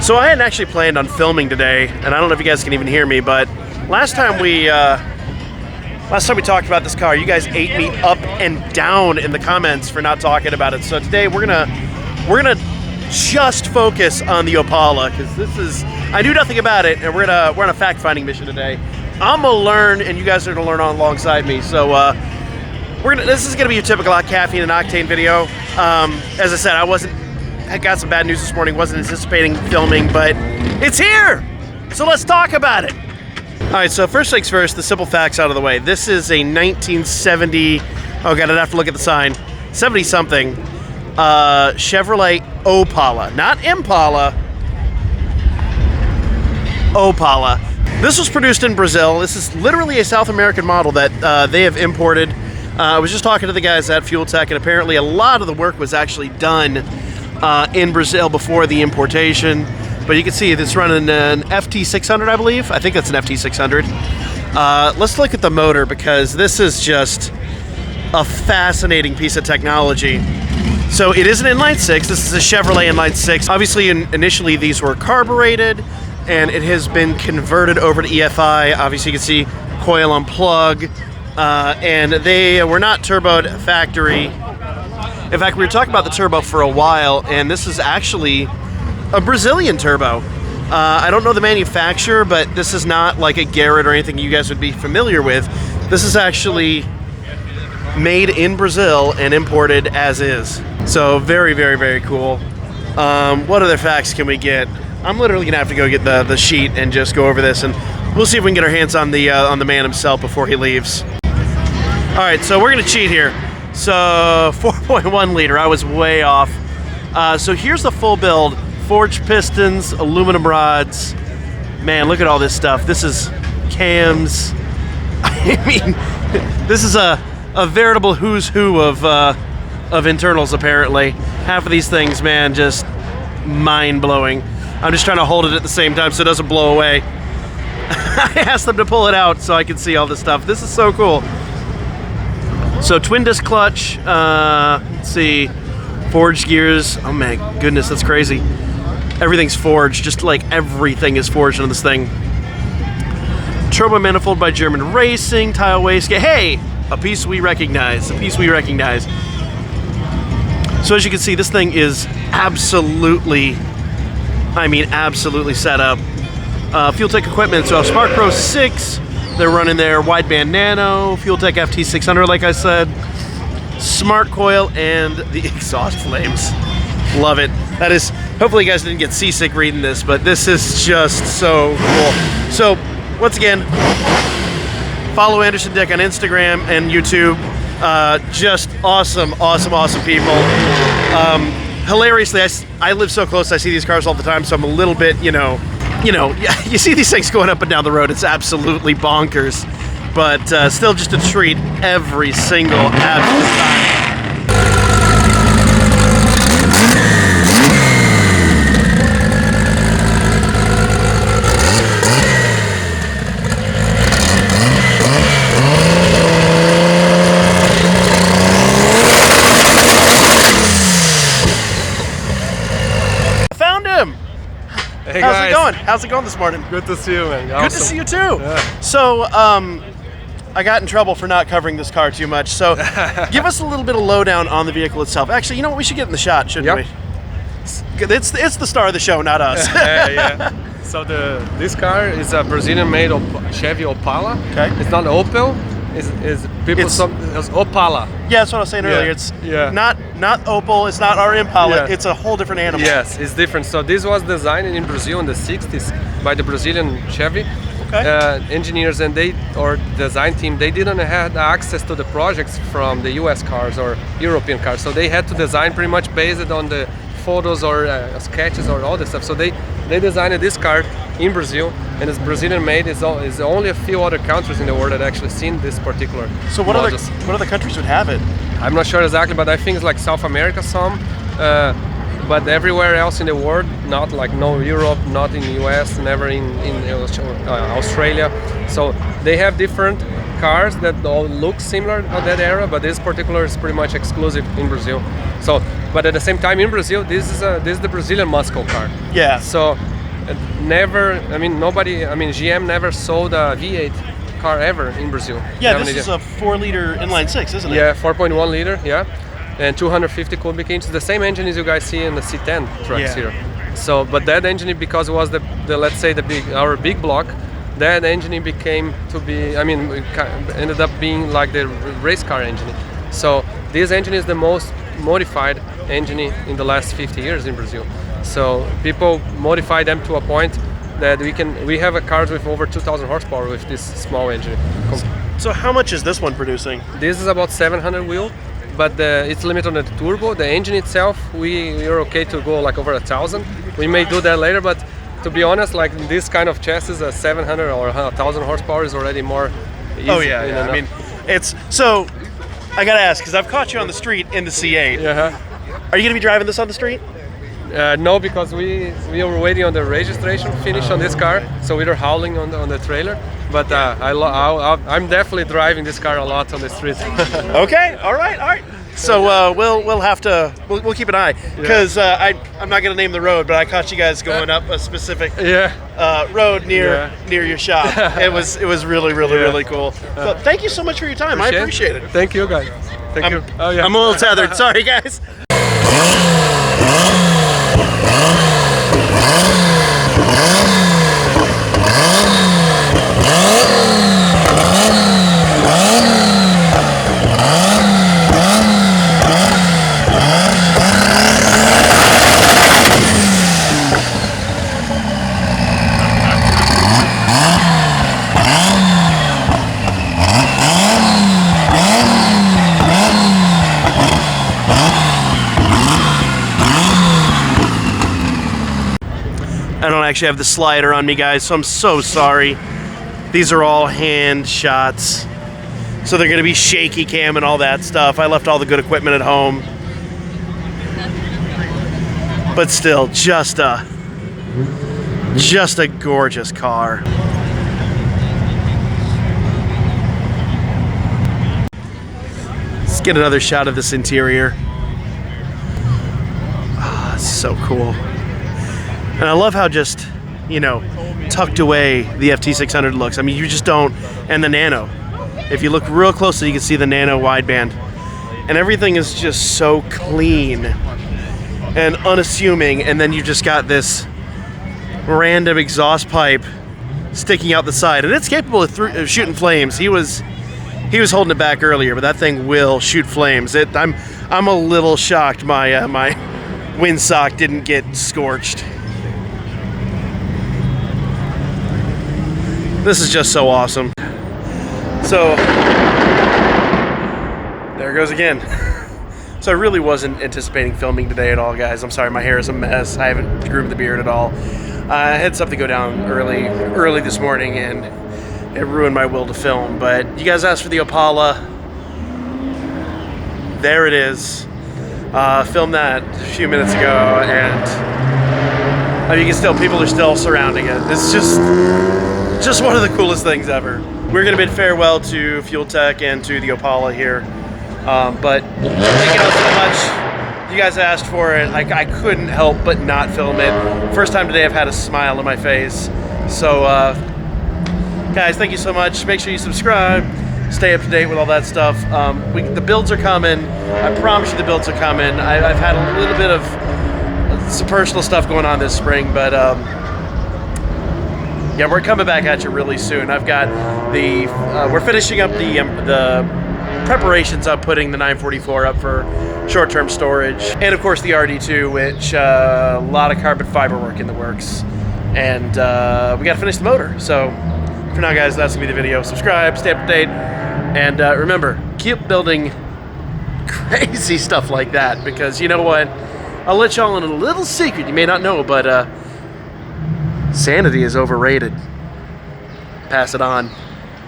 So I hadn't actually planned on filming today, and I don't know if you guys can even hear me, but last time we talked about this car, you guys ate me up and down in the comments for not talking about it. So today we're gonna just focus on the Opala, because I knew nothing about it, and we're on a fact-finding mission today. I'm gonna learn, and you guys are gonna learn alongside me. So this is gonna be your typical Caffeine and Octane video. As I said, I got some bad news this morning. Wasn't anticipating filming, but it's here. So let's talk about it. All right. So first things first, the simple facts out of the way. This is a 1970. Oh god, I'd have to look at the sign. 70-something Chevrolet Opala, not Impala. Opala. This was produced in Brazil. This is literally a South American model that they have imported. I was just talking to the guys at Fueltech, and apparently a lot of the work was actually done in Brazil before the importation. But you can see it's running an FT600, I believe. I think that's an FT600. Let's look at the motor, because this is just a fascinating piece of technology. So it is an inline six. This is a Chevrolet inline six. Obviously, initially these were carbureted, and it has been converted over to EFI. Obviously, you can see coil on plug, and they were not turboed factory. In fact, we were talking about the turbo for a while, and this is actually a Brazilian turbo. I don't know the manufacturer, but this is not like a Garrett or anything you guys would be familiar with. This is actually made in Brazil and imported as is. So very, very, very cool. What other facts can we get? I'm literally gonna have to go get the sheet and just go over this, and we'll see if we can get our hands on the man himself before he leaves. All right, so we're gonna cheat here. So 4.1 liter, I was way off. So here's the full build. Forged pistons, aluminum rods. Man, look at all this stuff. This is cams. I mean, this is a veritable who's who of internals, apparently. Half of these things, man, just mind-blowing. I'm just trying to hold it at the same time so it doesn't blow away. I asked them to pull it out so I could see all this stuff. This is so cool. So twin disc clutch, let's see, forged gears. Oh my goodness, that's crazy. Everything's forged, just like everything is forged on this thing. Turbo manifold by German Racing, tile wastegate. Hey, a piece we recognize, So as you can see, this thing is absolutely, I mean absolutely set up. Fueltech equipment, so Spark Pro 6, they're running their wideband nano, Fueltech FT600 like I said, smart coil, and the exhaust flames. Love it. That is, hopefully you guys didn't get seasick reading this, but this is just so cool. So, once again, follow Anderson Dick on Instagram and YouTube. Just awesome, awesome, awesome people. Hilariously, I live so close, I see these cars all the time, so I'm a little bit, you see these things going up and down the road, it's absolutely bonkers. But still just a treat every single absolute time. Hey How's guys. it going? How's it going this morning? Good to see you, man. Good to see you too. Yeah. So, I got in trouble for not covering this car too much. So, give us a little bit of lowdown on the vehicle itself. Actually, you know what? We should get in the shot, shouldn't we? It's the star of the show, not us. Yeah. So this car is a Brazilian-made Chevy Opala. Okay. It's not Opel. It's Opala. Yeah, that's what I was saying earlier. It's not Opel. It's not our Impala. Yeah. It's a whole different animal. Yes, it's different. So this was designed in Brazil in the 60s by the Brazilian Chevy engineers, and design team. They didn't have access to the projects from the US cars or European cars, so they had to design pretty much based on the photos or sketches or all this stuff. So they designed this car in Brazil, and it's Brazilian made. It's only a few other countries in the world that actually seen this particular. So what other countries would have it? I'm not sure exactly, but I think it's like South America some, but everywhere else in the world, not like no Europe, not in the US, never in Australia. So they have different cars that all look similar to that era, but this particular is pretty much exclusive in Brazil. So, but at the same time in Brazil, this is the Brazilian muscle car. Yeah. So never, I mean, nobody, I mean, GM never sold a V8 car ever in Brazil. Yeah, this is a 4-liter inline six, isn't it? Yeah, 4.1 liter, yeah, and 250 cubic inches. The same engine as you guys see in the C10 trucks here. So, but that engine, because it was the let's say our big block, that engine became to be, I mean, it ended up being like the race car engine. So this engine is the most modified engine in the last 50 years in Brazil. So people modify them to a point that we have a cars with over 2,000 horsepower with this small engine. So how much is this one producing? This is about 700 wheel, but it's limited on the turbo. The engine itself, we're okay to go like over 1,000. We may do that later, but to be honest, like this kind of chassis, a 700 or 1,000 horsepower is already more easy. Oh yeah. I mean, it's so. I gotta ask, because I've caught you on the street in the C8. Are you gonna be driving this on the street? No, because we were waiting on the registration finish on this car, so we were hauling on the trailer. But I'm definitely driving this car a lot on the street. Okay, all right. So we'll have to we'll keep an eye, because I'm not gonna name the road, but I caught you guys going up a specific road near your shop. It was really cool. So thank you so much for your time. I appreciate it. Thank you, guys. Thank you. Oh yeah. I'm a little tethered. Sorry, guys. I don't actually have the slider on me, guys, so I'm so sorry. These are all hand shots, so they're gonna be shaky cam and all that stuff. I left all the good equipment at home, but still, just a gorgeous car. Let's get another shot of this interior. Ah, it's so cool. And I love how just, tucked away the FT600 looks. I mean, you just don't, and the Nano. If you look real closely, you can see the Nano wideband. And everything is just so clean and unassuming, and then you just got this random exhaust pipe sticking out the side. And it's capable of shooting flames. He was holding it back earlier, but that thing will shoot flames. I'm a little shocked my windsock didn't get scorched. This is just so awesome. So, there it goes again. So I really wasn't anticipating filming today at all, guys. I'm sorry, my hair is a mess. I haven't groomed the beard at all. I had something go down early this morning, and it ruined my will to film. But you guys asked for the Opala. There it is. Filmed that a few minutes ago, and you can still, people are still surrounding it. It's just one of the coolest things ever. We're gonna bid farewell to Fueltech and to the Opala here, but thank you so much. You guys asked for it. I couldn't help but not film it. First time today I've had a smile on my face. So guys, thank you so much. Make sure you subscribe, stay up to date with all that stuff. The builds are coming. I promise you the builds are coming. I've had a little bit of some personal stuff going on this spring, but yeah, we're coming back at you really soon. I've got we're finishing up the preparations of putting the 944 up for short-term storage, and of course the RD2, which a lot of carbon fiber work in the works, and we got to finish the motor. So for now, guys, that's gonna be the video. Subscribe, stay up to date, and remember, keep building crazy stuff like that, because you know what? I'll let y'all in a little secret you may not know, but sanity is overrated. Pass it on.